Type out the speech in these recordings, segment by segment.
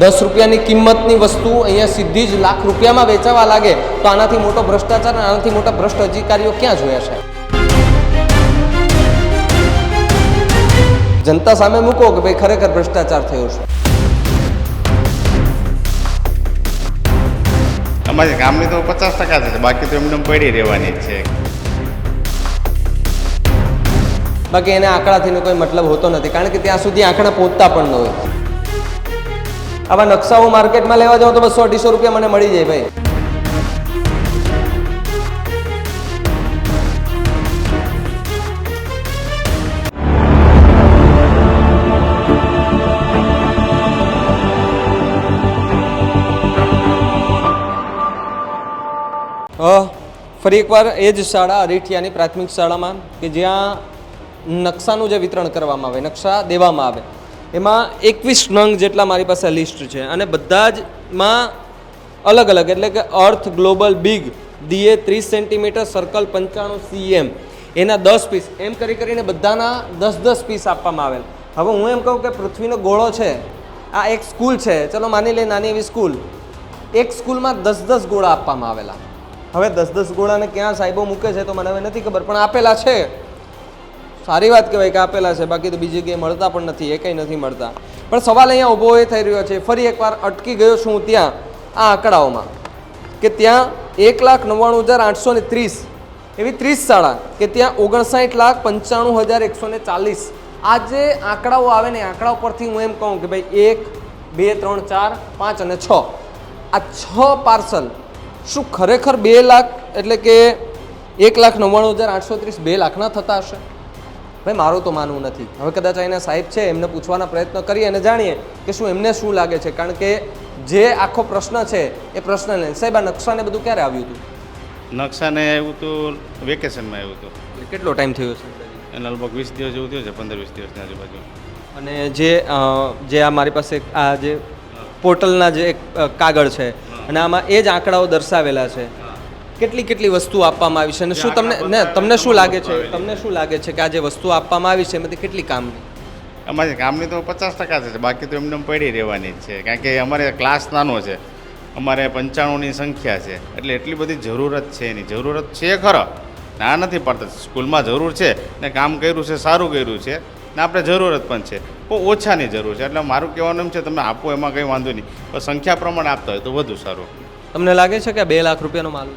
10 રૂપિયાની કિંમતની વસ્તુ અહીંયા સીધી જ લાખ રૂપિયામાં વેચાવા લાગે તો આનાથી મોટો ભ્રષ્ટાચાર અને આનાથી મોટા ભ્રષ્ટ અધિકારીઓ ક્યાં જોયા છે? જનતા સામે મૂકો કે ભાઈ ખરેખર ભ્રષ્ટાચાર થયો છે. અમારી ગામની તો 50% છે, બાકી તો એમને પડી રહેવાની જ છે. બાકી એને આંકડાથી કોઈ મતલબ હોતો નથી, કારણ કે ત્યાં સુધી આંકડા પહોંચતા પણ ન હોય. આવા નકશાઓ માર્કેટમાં લેવા જાઓ તો 200-250 રૂપિયા મને મળી જાય ભાઈ. ફરી એકવાર એ જ શાળા અરીઠિયાની પ્રાથમિક શાળામાં કે જ્યાં નકશાનું જે વિતરણ કરવામાં આવે, નકશા દેવામાં આવે, એમાં 21 નંગ જેટલા મારી પાસે લિસ્ટ છે અને બધા જમાં અલગ અલગ, એટલે કે earth global big DA 30 centimetre circle 95 cm એના 10 પીસ એમ કરીને બધાના 10-10 પીસ આપવામાં આવેલ. હવે હું એમ કહું કે પૃથ્વીનો ગોળો છે, આ એક સ્કૂલ છે, ચલો માની લઈએ નાની એવી સ્કૂલ, એક સ્કૂલમાં 10-10 ગોળા આપવામાં આવેલા. હવે 10-10 ગોળાને ક્યાં સાહેબો મૂકે છે તો મને હવે નથી ખબર, પણ આપેલા છે. સારી વાત કહેવાય કે આપેલા છે, બાકી તો બીજી જગ્યાએ મળતા પણ નથી, એ કંઈ નથી મળતા. પણ સવાલ અહીંયા ઊભો એ થઈ રહ્યો છે, ફરી એકવાર અટકી ગયો છું ત્યાં આ આંકડાઓમાં, કે ત્યાં 1,99,830 એવી 30 શાળા કે ત્યાં 59,95,140 આ જે આંકડાઓ આવે ને, આંકડાઓ પરથી હું એમ કહું કે ભાઈ 1, 2, 3, 4, 5 અને 6 આ 6 પાર્સલ શું ખરેખર 2 લાખ એટલે કે 1,99,830 2 લાખના થતા હશે? ભાઈ મારું તો માનવું નથી. હવે કદાચ અહીંના સાહેબ છે, એમને પૂછવાના પ્રયત્ન કરીએ અને જાણીએ કે શું એમને શું લાગે છે, કારણ કે જે આખો પ્રશ્ન છે એ પ્રશ્ન લઈને સાહેબ આ નકશાને બધું ક્યારે આવ્યું હતું? નકશાને આવ્યું હતું વેકેશનમાં આવ્યું હતું. કેટલો ટાઈમ થયો છે? એને લગભગ 20 દિવસ જેવું થયું છે, 15-20 દિવસની આજુબાજુ. અને જે આ મારી પાસે આ જે પોર્ટલના જે કાગળ છે અને આમાં એ જ આંકડાઓ દર્શાવેલા છે, કેટલી વસ્તુ આપવામાં આવી છે અને શું તમને શું લાગે છે કે આ જે વસ્તુ આપવામાં આવી છે એમાંથી કેટલી કામની? અમારી ગામની તો 50% છે, બાકી તો એમને પડી રહેવાની જ છે, કારણ કે અમારે ક્લાસ નાનો છે, અમારે 95ની સંખ્યા છે, એટલે એટલી બધી જરૂરત છે. એની જરૂરત છે ખરો, ના નથી પડતા. સ્કૂલમાં જરૂર છે ને કામ કર્યું છે, સારું કર્યું છે ને આપણે જરૂરત પણ છે, પણ ઓછાની જરૂર છે. એટલે મારું કહેવાનું એમ છે, તમે આપો એમાં કંઈ વાંધો નહીં, પણ સંખ્યા પ્રમાણે આપતા હોય તો વધુ સારું. તમને લાગે છે કે 2 લાખ રૂપિયાનો માલ?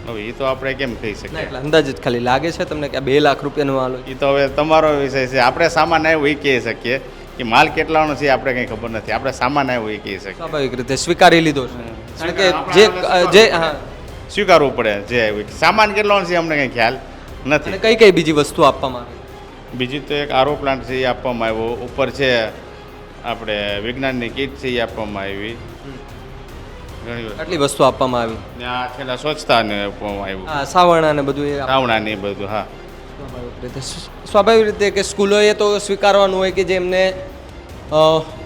હવે એ તો આપણે કેમ કહી શકીએ? એટલે અંદાજિત ખાલી લાગે છે તમને કે 2 લાખ રૂપિયાનો માલ હોય? એ તો હવે તમારો વિષય છે. આપણે સામાન આવ્યો એ કહી શકીએ, કે માલ કેટલાનો છે આપણે કંઈ ખબર નથી. આપણે સામાન આવ્યો એ કહી શકીએ. સ્વાભાવિક રીતે સ્વીકારી લીધો છે, કારણ કે જે સ્વીકારવું પડે. જે આવ્યું સામાન કેટલાનો છે અમને કંઈ ખ્યાલ નથી. કઈ બીજી વસ્તુ આપવામાં આવી? બીજું તો એક આરો પ્લાન્ટ છે એ આપવામાં આવ્યો, ઉપર છે આપણે વિજ્ઞાનની કીટ છે એ આપવામાં આવી, આટલી વસ્તુ આપવામાં આવી. આ છેલ્લા સ્વચ્છતાને આપવામાં આવ્યું, હા, સાવરણા ને બધું, સાવણા ને બધું. હા, સ્વાભાવિક રીતે કે સ્કૂલોએ તો સ્વીકારવાનું હોય કે જે એમને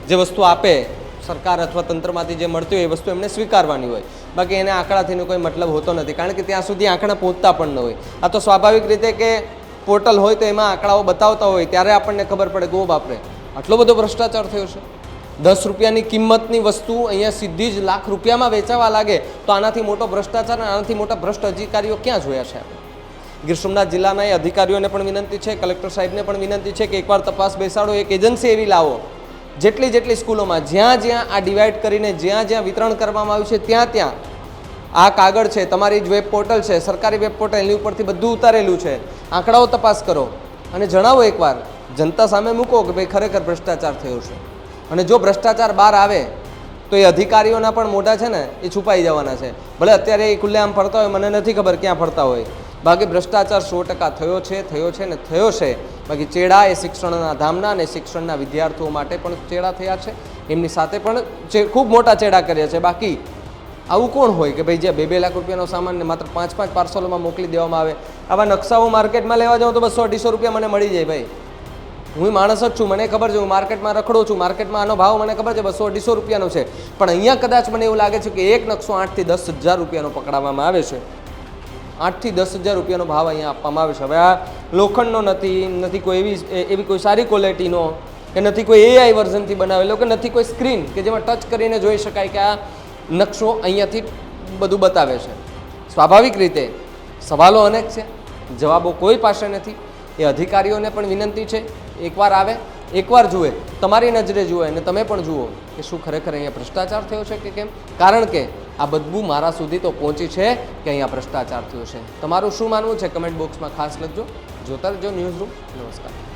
જે વસ્તુ આપે સરકાર અથવા તંત્રમાંથી જે મળતી હોય એ વસ્તુ એમને સ્વીકારવાની હોય, બાકી એને આંકડાથી કોઈ મતલબ હોતો નથી, કારણ કે ત્યાં સુધી આંકડા પહોંચતા પણ ન હોય. આ તો સ્વાભાવિક રીતે કે પોર્ટલ હોય તો એમાં આંકડાઓ બતાવતા હોય ત્યારે આપણને ખબર પડે ગો બાપરે આટલો બધો ભ્રષ્ટાચાર થયો છે. 10 રૂપિયાની કિંમતની વસ્તુ અહીંયા સીધી જ લાખ રૂપિયામાં વેચાવા લાગે તો આનાથી મોટો ભ્રષ્ટાચાર અને આનાથી મોટા ભ્રષ્ટ અધિકારીઓ ક્યાં જોયા છે? ગીર સોમનાથ જિલ્લાના એ અધિકારીઓને પણ વિનંતી છે, કલેક્ટર સાહેબને પણ વિનંતી છે કે એકવાર તપાસ બેસાડો, એક એજન્સી એવી લાવો જેટલી સ્કૂલોમાં જ્યાં આ ડિવાઈડ કરીને જ્યાં વિતરણ કરવામાં આવ્યું છે ત્યાં આ કાગળ છે, તમારી જ વેબ પોર્ટલ છે, સરકારી વેબ પોર્ટલ, એની ઉપરથી બધું ઉતારેલું છે, આંકડાઓ તપાસ કરો અને જણાવો એકવાર, જનતા સામે મૂકો કે ભાઈ ખરેખર ભ્રષ્ટાચાર થયો છે. અને જો ભ્રષ્ટાચાર બહાર આવે તો એ અધિકારીઓના પણ મોઢા છે ને એ છુપાઈ જવાના છે. ભલે અત્યારે એ ખુલ્લેઆમ ફરતા હોય, મને નથી ખબર ક્યાં ફરતા હોય, બાકી ભ્રષ્ટાચાર 100% થયો છે. બાકી ચેડા એ શિક્ષણના ધામના અને શિક્ષણના વિદ્યાર્થીઓ માટે પણ ચેડા થયા છે, એમની સાથે પણ ખૂબ મોટા ચેડા કર્યા છે. બાકી આવું કોણ હોય કે ભાઈ જે 2-2 લાખ રૂપિયાનો સામાનને માત્ર 5-5 પાર્સલોમાં મોકલી દેવામાં આવે? આવા નકશાઓ માર્કેટમાં લેવા જાઉં તો 200-250 રૂપિયા મને મળી જાય ભાઈ. હું માણસ જ છું, મને ખબર છે, હું માર્કેટમાં રખડું છું, માર્કેટમાં આનો ભાવ મને ખબર છે 200-250 રૂપિયાનો છે, પણ અહીંયા કદાચ મને એવું લાગે છે કે એક નકશો 8 થી 10 હજાર રૂપિયાનો પકડાવવામાં આવે છે. 8 થી 10 હજાર રૂપિયાનો ભાવ અહીંયા આપવામાં આવે છે. હવે આ લોખંડનો નથી કોઈ એવી કોઈ સારી ક્વોલિટીનો કે નથી કોઈ એઆઈ વર્ઝનથી બનાવેલો, કે નથી કોઈ સ્ક્રીન કે જેમાં ટચ કરીને જોઈ શકાય કે આ નકશો અહીંયાથી બધું બતાવે છે. સ્વાભાવિક રીતે સવાલો અનેક છે, જવાબો કોઈ પાસે નથી. એ અધિકારીઓને પણ વિનંતી છે, એકવાર આવે, એકવાર જુએ, તમારી નજરે જુએ અને તમે પણ જુઓ કે શું ખરેખર અહીંયા ભ્રષ્ટાચાર થયો છે કે કેમ. કારણ કે આ બદબૂ મારા સુધી તો પહોંચી છે કે અહીંયા ભ્રષ્ટાચાર થયો છે. તમારું શું માનવું છે કમેન્ટ બોક્સમાં ખાસ લખજો. જોતા રહેજો ન્યૂઝ રૂમ. નમસ્કાર.